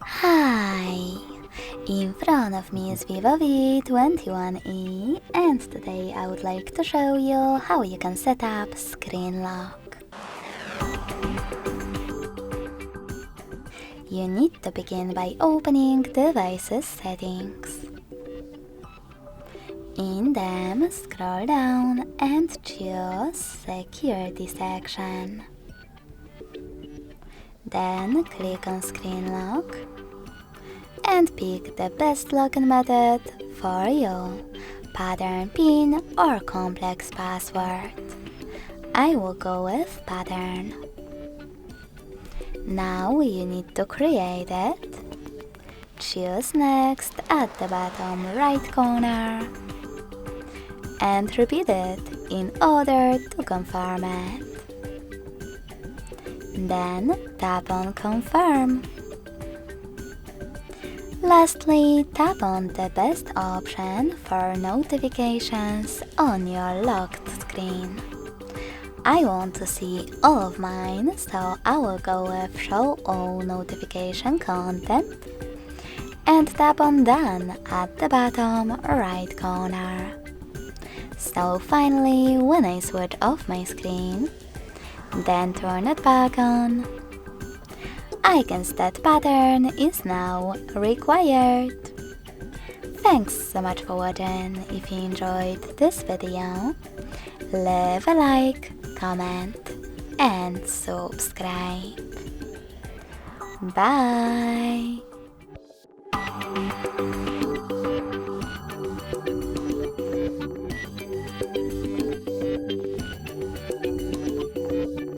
Hi! In front of me is Vivo V21e, and today I would like to show you how you can set up screen lock. You need to begin by opening Devices Settings. In them, scroll down and choose Security section. Then click on Screen Lock and pick the best login method for you, pattern PIN or complex password. I will go with pattern. Now you need to create it. Choose Next at the bottom right corner and repeat it in order to confirm it. Then tap on Confirm. Lastly, tap on the best option for notifications on your locked screen. I want to see all of mine, so I will go with Show All Notification Content and tap on Done at the bottom right corner. So finally, when I switch off my screen, then turn it back on, I can see that pattern is now required. Thanks so much for watching. If you enjoyed this video, leave a like, comment and subscribe. Bye!